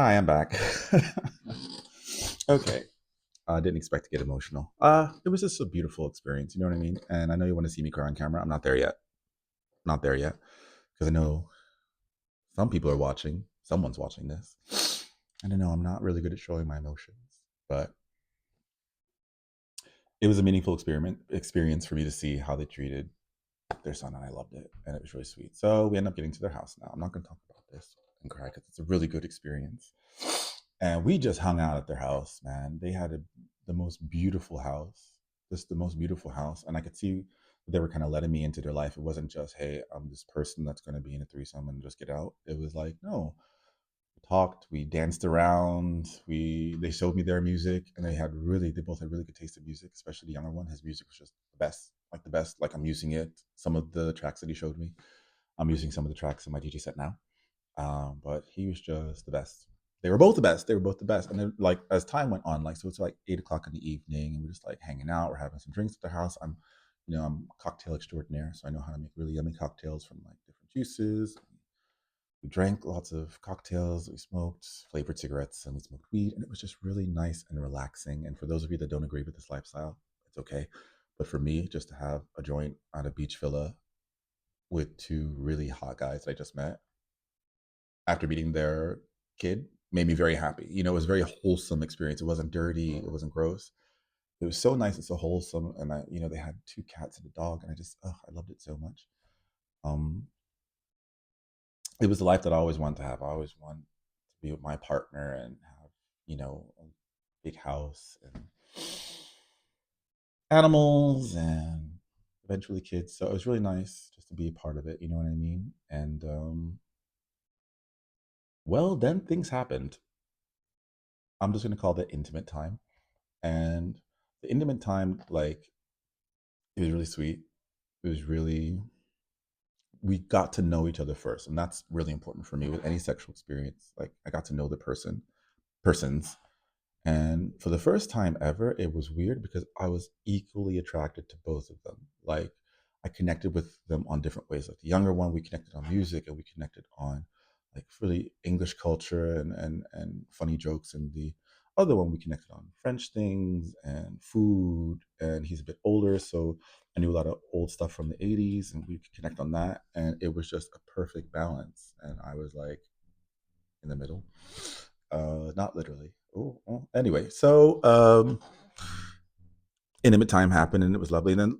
Hi, I'm back. Okay. I didn't expect to get emotional. It was just a beautiful experience, you know what I mean? And I know you want to see me cry on camera. I'm not there yet. Not there yet. Because I know some people are watching. Someone's watching this. And I know I'm not really good at showing my emotions. But it was a meaningful experience for me to see how they treated their son, and I loved it. And it was really sweet. So we end up getting to their house now. I'm not gonna talk about this and cry because it's a really good experience. And we just hung out at their house, man. They had the most beautiful house, just the most beautiful house. And I could see they were kind of letting me into their life. It wasn't just, hey, I'm this person that's going to be in a threesome and just get out. It was like, no, we talked, we danced around, they showed me their music, and they both had really good taste in music, especially the younger one. His music was just the best, like the best. Like I'm using it. Some of the tracks that he showed me, I'm using some of the tracks in my DJ set now. But he was just the best. They were both the best. They were both the best. And then, like, as time went on, like, so it's like 8 o'clock in the evening, and we're just like hanging out. We're having some drinks at the house. I'm cocktail extraordinaire, so I know how to make really yummy cocktails from like different juices. We drank lots of cocktails. We smoked flavored cigarettes, and we smoked weed, and it was just really nice and relaxing. And for those of you that don't agree with this lifestyle, it's okay. But for me, just to have a joint on a beach villa with two really hot guys that I just met after meeting their kid made me very happy. It was a very wholesome experience. It wasn't dirty. It wasn't gross. It was so nice and so wholesome. And they had two cats and a dog, and I loved it so much. Um, it was the life that I always wanted to have. I always wanted to be with my partner and have, a big house and animals and eventually kids. So it was really nice just to be a part of it. You know what I mean? And well, then things happened. I'm just gonna call that intimate time. And the intimate time, like, it was really sweet. It was really We got to know each other first, and that's really important for me with any sexual experience. Like, I got to know the persons, and for the first time ever, it was weird because I was equally attracted to both of them. Like, I connected with them on different ways. Like the younger one, we connected on music, and we connected on like really English culture and funny jokes. And the other one, we connected on French things and food. And he's a bit older, so I knew a lot of old stuff from the '80s, and we could connect on that. And it was just a perfect balance. And I was like in the middle, not literally. Oh, well, anyway, so intimate time happened, and it was lovely. And then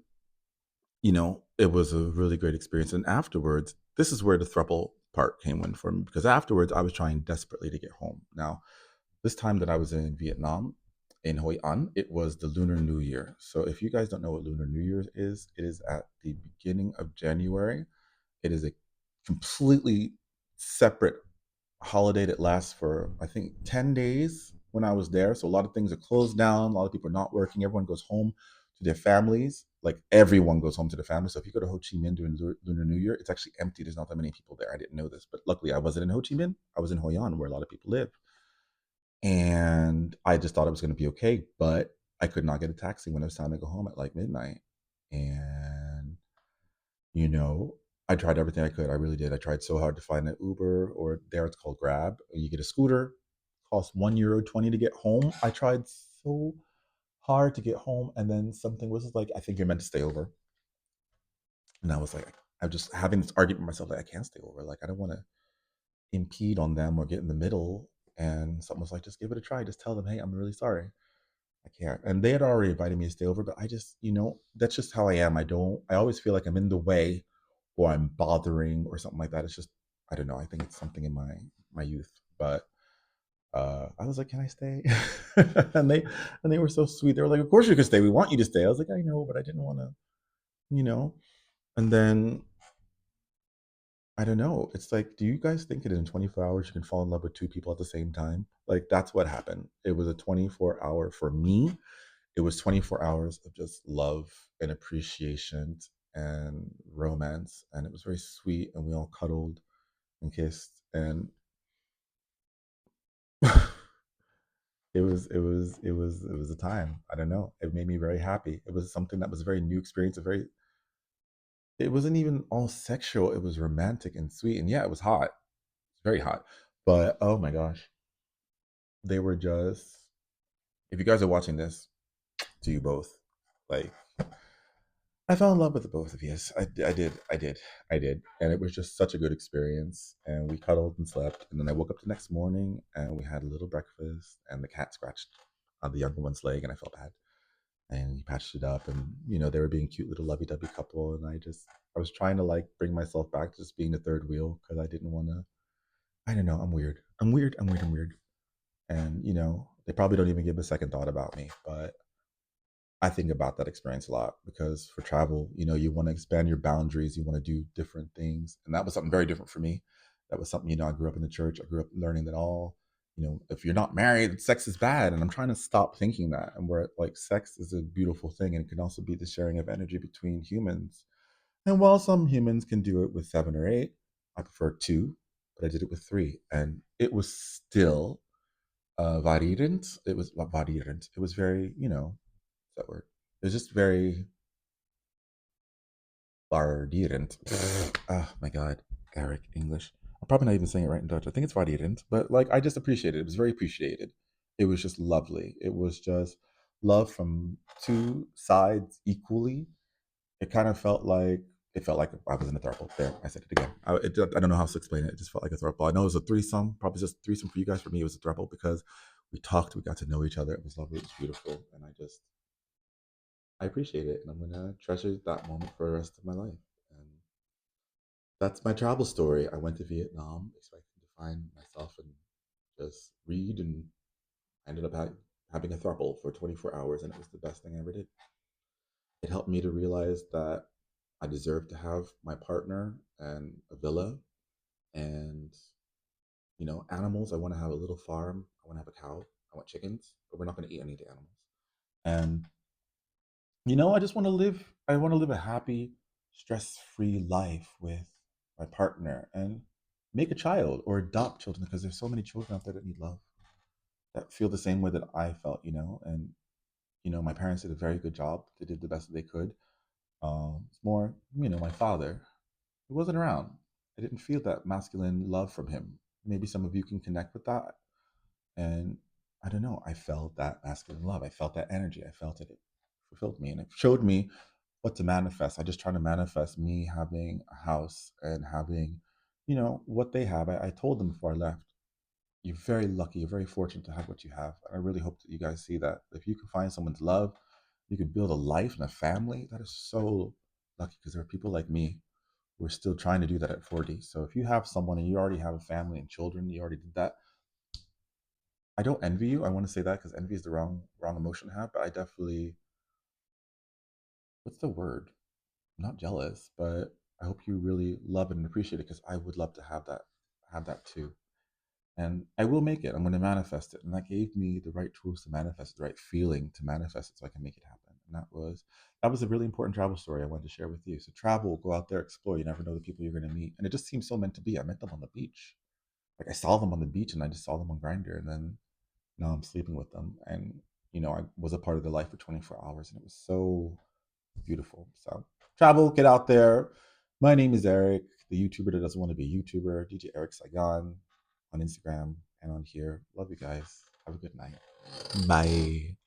it was a really great experience. And afterwards, this is where the throuple part came in for me, because afterwards I was trying desperately to get home. Now, this time that I was in Vietnam, in Hoi An, it was the Lunar New Year. So if you guys don't know what Lunar New Year is, it is at the beginning of January. It is a completely separate holiday that lasts for, I think, 10 days when I was there. So a lot of things are closed down. A lot of people are not working. Everyone goes home to their families. Like, everyone goes home to their family. So if you go to Ho Chi Minh during Lunar New Year, it's actually empty. There's not that many people there. I didn't know this, but luckily I wasn't in Ho Chi Minh. I was in Hoi An, where a lot of people live. And I just thought it was going to be okay, but I could not get a taxi when it was time to go home at like midnight. And you know, I tried everything I could. I really did. I tried so hard to find an Uber, or there it's called Grab. You get a scooter, costs €1.20 to get home. I tried so hard to get home, and then something was like, I think you're meant to stay over. And I was like, I'm just having this argument with myself, like, I can't stay over. Like, I don't want to impede on them or get in the middle. And someone was like, just give it a try. Just tell them, hey, I'm really sorry. I can't. And they had already invited me to stay over, but I just, that's just how I am. I always feel like I'm in the way, or I'm bothering or something like that. It's just, I don't know. I think it's something in my youth. But I was like, can I stay? and they were so sweet. They were like, of course you can stay. We want you to stay. I was like, I know, but I didn't want to, you know. And then I don't know. It's like, do you guys think that in 24 hours you can fall in love with two people at the same time? Like, that's what happened. It was a 24-hour for me. It was 24 hours of just love and appreciation and romance, and it was very sweet. And we all cuddled and kissed, and it was a time. I don't know. It made me very happy. It was something that was a very new experience. It wasn't even all sexual. It was romantic and sweet, and yeah, it was hot. Very hot. But oh my gosh. they were just, if you guys are watching this, to you both, like, I fell in love with the both of you. Yes, I did, and it was just such a good experience. And we cuddled and slept, and then I woke up the next morning, and we had a little breakfast, and the cat scratched on the younger one's leg, and I felt bad. And he patched it up, and they were being cute little lovey-dovey couple, and I was trying to like bring myself back to just being the third wheel because I didn't want to. I don't know. I'm weird. I'm weird. I'm weird. I'm weird. And they probably don't even give a second thought about me, but I think about that experience a lot because for travel, you want to expand your boundaries, you want to do different things. And that was something very different for me. That was something, I grew up in the church. I grew up learning that if you're not married, sex is bad. And I'm trying to stop thinking that. And where like sex is a beautiful thing and it can also be the sharing of energy between humans. And while some humans can do it with 7 or 8, I prefer 2, but I did it with 3. And it was still variant. It was variant. It was very, that word. It was just very variant. Oh my god, Eric, English. I'm probably not even saying it right in Dutch. I think it's variant, but like I just appreciated it. It was very appreciated. It was just lovely. It was just love from 2 sides equally. It kind of felt like I was in a throuple. There, I said it again. I don't know how else to explain it. It just felt like a throuple. I know it was a threesome, probably just threesome for you guys. For me, it was a throuple because we talked, we got to know each other. It was lovely, it was beautiful, and I appreciate it, and I'm gonna treasure that moment for the rest of my life. And that's my travel story. I went to Vietnam expecting to find myself and just read, and I ended up having a throuple for 24 hours, and it was the best thing I ever did. It helped me to realize that I deserve to have my partner and a villa and animals. I want to have a little farm. I want to have a cow. I want chickens, but we're not going to eat any of the animals. And I just want to live. I want to live a happy, stress-free life with my partner and make a child or adopt children because there's so many children out there that need love, that feel the same way that I felt. And my parents did a very good job. They did the best that they could. It's more, my father. He wasn't around. I didn't feel that masculine love from him. Maybe some of you can connect with that. And I don't know. I felt that masculine love. I felt that energy. I felt it. It fulfilled me, and it showed me what to manifest. I just try to manifest me having a house and having, what they have. I told them before I left, you're very lucky, you're very fortunate to have what you have. And I really hope that you guys see that. If you can find someone's love, you can build a life and a family. That is so lucky because there are people like me who are still trying to do that at 40. So if you have someone and you already have a family and children, you already did that. I don't envy you. I want to say that because envy is the wrong emotion to have, but I definitely, what's the word? I'm not jealous, but I hope you really love it and appreciate it because I would love to have that too. And I will make it. I'm going to manifest it. And that gave me the right tools to manifest it, the right feeling to manifest it so I can make it happen. And that was a really important travel story I wanted to share with you. So travel, go out there, explore. You never know the people you're going to meet. And it just seems so meant to be. I met them on the beach. Like I saw them on the beach and I just saw them on Grinder, and then now I'm sleeping with them. And I was a part of their life for 24 hours, and it was so beautiful. So travel, get out there. My name is Eric, the YouTuber that doesn't want to be a YouTuber, DJ Eric Saigon on Instagram and on here. Love you guys. Have a good night. Bye.